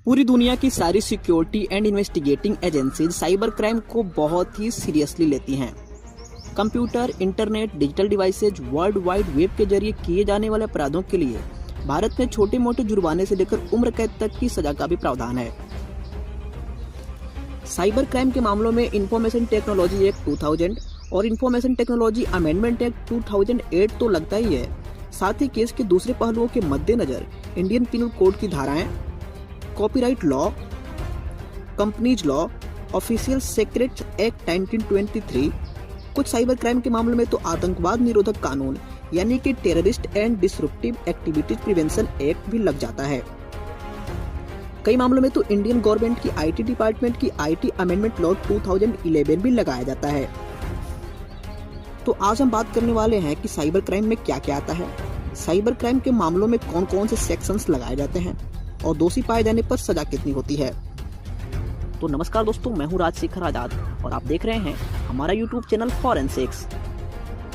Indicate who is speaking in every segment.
Speaker 1: पूरी दुनिया की सारी security and investigating agencies cyber crime को बहुत ही सीरियसली लेती हैं। Computer, internet, digital devices, world wide web के जरिए किए जाने वाले अपराधों के लिए भारत में छोटे मोटे जुर्माने से लेकर उम्र कैद तक की सजा का भी प्रावधान है। साइबर क्राइम के मामलों में इंफॉर्मेशन टेक्नोलॉजी एक्ट 2000 और इंफॉर्मेशन टेक्नोलॉजी अमेंडमेंट एक्ट 2008 तो लगता ही है। साथ ही केस के दूसरे पहलुओं के मद्देनजर इंडियन पिनल कोड की धाराएं, copyright law, companies law, official secrets act 1923, कुछ साइबर क्राइम के मामलों में तो आतंकवाद निरोधक कानून यानी कि terrorist and disruptive activities prevention act भी लग जाता है। कई मामलों में तो इंडियन गवर्नमेंट की आईटी डिपार्टमेंट की आईटी अमेंडमेंट लॉ 2011 भी लगाया जाता है। तो आज हम बात करने वाले हैं कि साइबर क्राइम में क्या क्या आता है, साइबर क्राइम के मामलों में कौन कौन से सेक्शंस लगाए जाते हैं और दोषी पाए जाने पर सजा कितनी होती है। तो नमस्कार दोस्तों, मैं हूं राजशेखर आजाद और आप देख रहे हैं हमारा YouTube चैनल फॉरेंसिक्स।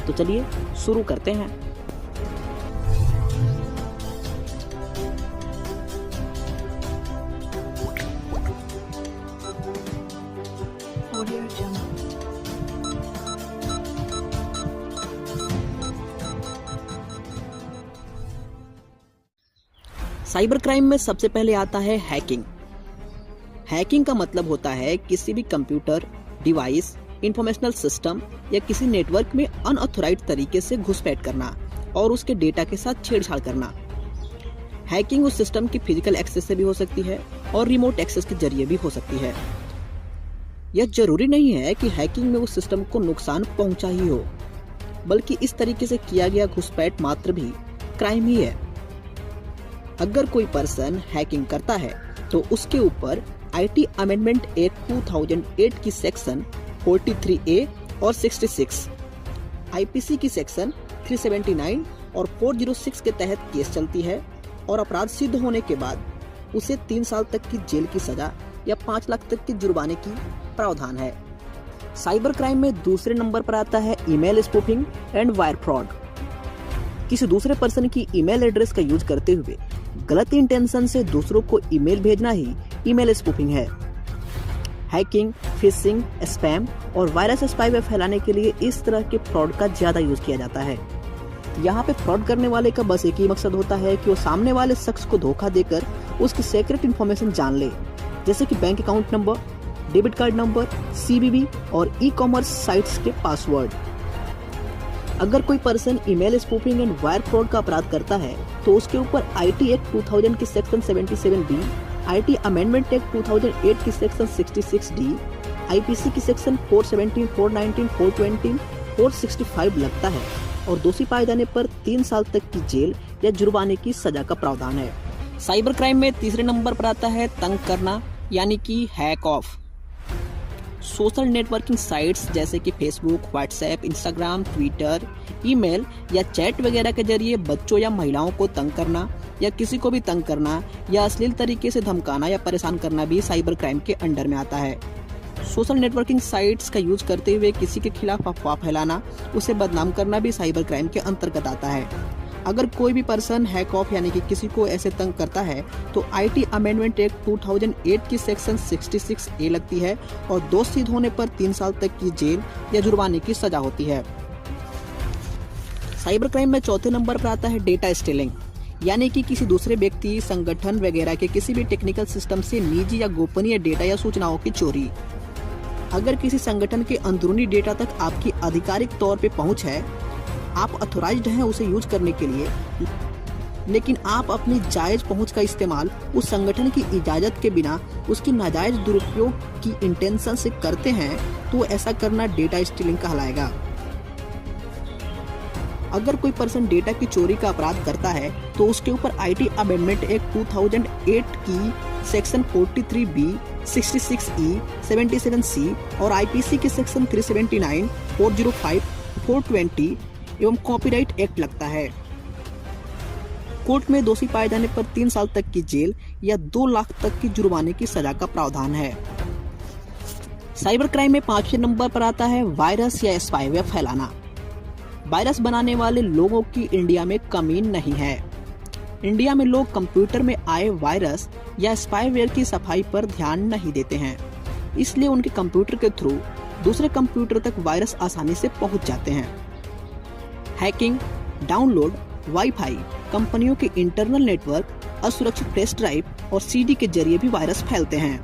Speaker 1: तो चलिए शुरू करते हैं। साइबर क्राइम में सबसे पहले आता है हैकिंग। हैकिंग का मतलब होता है किसी भी कंप्यूटर, डिवाइस, इंफॉर्मेशनल सिस्टम या किसी नेटवर्क में अनऑथराइज्ड तरीके से घुसपैठ करना और उसके डेटा के साथ छेड़छाड़ करना। हैकिंग उस सिस्टम की फिजिकल एक्सेस से भी हो सकती है और रिमोट एक्सेस के जरिए भी हो सकती है। यह जरूरी नहीं है कि हैकिंग में उस सिस्टम को नुकसान पहुंचा ही हो, बल्कि इस तरीके से किया गया घुसपैठ मात्र भी क्राइम ही है। अगर कोई पर्सन हैकिंग करता है तो उसके ऊपर आईटी अमेंडमेंट एक्ट 2008 की सेक्शन 43A और 66, आईपीसी की सेक्शन 379 और 406 के तहत केस चलती है और अपराध सिद्ध होने के बाद उसे 3 साल तक की जेल की सजा या 5 लाख तक के जुर्माने की प्रावधान है। साइबर क्राइम में दूसरे नंबर पर आता है email spoofing and wire fraud. किसी दूसरे पर्सन की ईमेल एड्रेस का यूज करते हुए गलत इंटेंशन से दूसरों को ईमेल भेजना ही ईमेल स्पूफिंग है। हैकिंग, फिशिंग, स्पैम और वायरस स्पाईवेयर फैलाने के लिए इस तरह के फ्रॉड का ज्यादा यूज किया जाता है। यहाँ पे फ्रॉड करने वाले का बस एक ही मकसद होता है कि वो सामने वाले शख्स को धोखा देकर उसकी सीक्रेट इन्फॉर्मेशन जान ले, जैसे कि bank account number, debit card number, CVV और ई-कॉमर्स साइट्स के पासवर्ड। अगर कोई person email spoofing and wire fraud का अपराध करता है तो उसके ऊपर आईटी एक्ट 2000 की section 77B, IT amendment act 2008 की सेक्शन 66D, आईपीसी की सेक्शन 417, 419, 420, 465 लगता है और दोषी पाए जाने पर 3 साल तक की जेल या जुर्माने की सजा का प्रावधान है। साइबर क्राइम में तीसरे नंबर पर आता है तंग करना यानी कि hack of. Social networking sites जैसे कि Facebook, WhatsApp, Instagram, Twitter, email या चैट वगैरह के जरिए बच्चों या महिलाओं को तंग करना या किसी को भी तंग करना या अश्लील तरीके से धमकाना या परेशान करना भी साइबर क्राइम के अंडर में आता है। सोशल नेटवर्किंग साइट्स का यूज करते हुए किसी के खिलाफ अफवाह फैलाना, उसे बदनाम करना भी साइबर क्राइम के अंतर्गत आता है। अगर कोई भी पर्सन हैक ऑफ यानी कि किसी को ऐसे तंग करता है तो आईटी अमेंडमेंट एक्ट 2008 की सेक्शन 66A लगती है और दोष सिद्ध होने पर 3 साल तक की जेल या जुर्माने की सजा होती है। साइबर क्राइम में चौथे नंबर पर आता है डेटा स्टीलिंग, यानी कि किसी दूसरे व्यक्ति, संगठन वगैरह के किसी भी टेक्निकल सिस्टम से निजी या गोपनीय डेटा या सूचनाओं की चोरी। अगर किसी संगठन के अंदरूनी डेटा तक आपकी आधिकारिक तौर पे पहुंच है, आप अथोराइज्ड हैं उसे यूज करने के लिए, लेकिन आप अपनी जायज पहुंच का इस्तेमाल उस संगठन की इजाजत के बिना उसकी नाजायज दुरुपयोग की इंटेंशन से करते हैं तो ऐसा करना डेटा स्टीलिंग कहलाएगा। अगर कोई पर्सन डेटा की चोरी का अपराध करता है तो उसके ऊपर आईटी अमेंडमेंट एक्ट 2008 की सेक्शन 43B, 66E, 77C और आईपीसी के सेक्शन 379, 405, 420 एवं कॉपीराइट एक्ट लगता है। कोर्ट में दोषी पाए जाने पर 3 साल तक की जेल या 2 लाख तक की जुर्माने की सजा का प्रावधान है। साइबर क्राइम में 5वें नंबर पर आता है वायरस या स्पाईवेयर फैलाना। वायरस बनाने वाले लोगों की इंडिया में कमी नहीं है। इंडिया में लोग कंप्यूटर में आए वायरस या स्पाईवेयर की सफाई पर ध्यान नहीं देते हैं, इसलिए उनके कंप्यूटर के थ्रू दूसरे कंप्यूटर तक वायरस आसानी से पहुंच जाते हैं। हैकिंग, डाउनलोड, वाईफाई, कंपनियों के इंटरनल नेटवर्क, असुरक्षित फ्लैश ड्राइव और सीडी के जरिए भी वायरस फैलते हैं।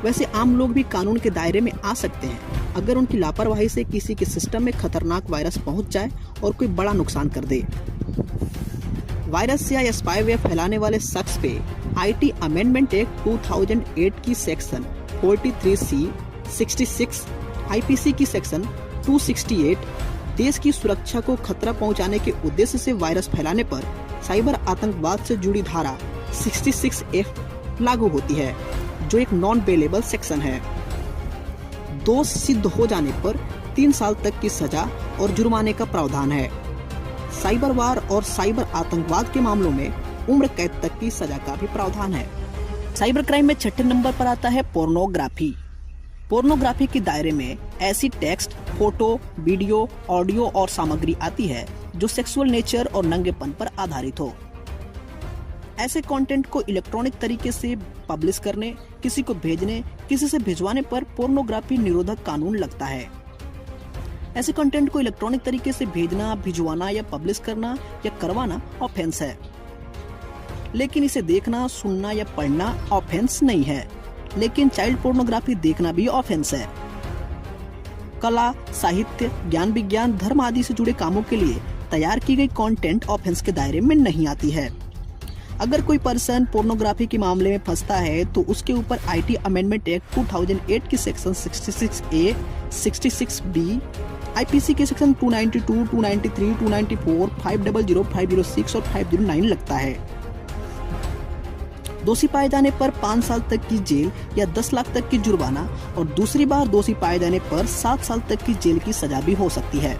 Speaker 1: वैसे आम लोग भी कानून के दायरे में आ सकते हैं अगर उनकी लापरवाही से किसी के सिस्टम में खतरनाक वायरस पहुंच जाए और कोई बड़ा नुकसान कर दे। वायरस या स्पाईवेयर फैलाने वाले शख्स पे आईटी अमेंडमेंट एक्ट 2008 की सेक्शन 43C, 66, आईपीसी की सेक्शन 268 देश की सुरक्षा को खतरा पहुंचाने के उद्देश्य से वायरस फैलाने पर साइबर आतंकवाद से जुड़ी धारा 66F लागू होती है, जो एक नॉन बेलेबल सेक्शन है। दोष सिद्ध हो जाने पर 3 साल तक की सजा और जुर्माने का प्रावधान है। साइबर वार और साइबर आतंकवाद के मामलों में उम्र कैद तक की सजा का भी प्रावधान है। साइबर क्राइम में 6ठे नंबर पर आता है पोर्नोग्राफी। पोर्नोग्राफी के दायरे में ऐसी टेक्स्ट, फोटो, वीडियो, ऑडियो और सामग्री आती है जो सेक्सुअल नेचर और नंगेपन पर आधारित हो। ऐसे कंटेंट को इलेक्ट्रॉनिक तरीके से पब्लिश करने, किसी को भेजने, किसी से भिजवाने पर पोर्नोग्राफी निरोधक कानून लगता है। ऐसे कंटेंट को इलेक्ट्रॉनिक तरीके से भेजना, भिजवाना या पब्लिश करना या करवाना ऑफेंस है, लेकिन इसे देखना, सुनना या पढ़ना ऑफेंस नहीं है। लेकिन चाइल्ड पोर्नोग्राफी देखना भी ऑफेंस है। कला, साहित्य, ज्ञान विज्ञान, धर्म आदि से जुड़े कामों के लिए तैयार की गई कंटेंट ऑफेंस के दायरे में नहीं आती है। अगर कोई पर्सन पोर्नोग्राफी के मामले में फंसता है तो उसके ऊपर आईटी अमेंडमेंट एक्ट 2008 की सेक्शन 66A, 66B, आईपीसी के सेक्शन 292, 293, 294, 500, 506 और 509 लगता है। दोषी पाए जाने पर 5 साल तक की जेल या 10 लाख तक की जुर्माना और दूसरी बार दोषी पाए जाने पर 7 साल तक की जेल की सजा भी हो सकती है।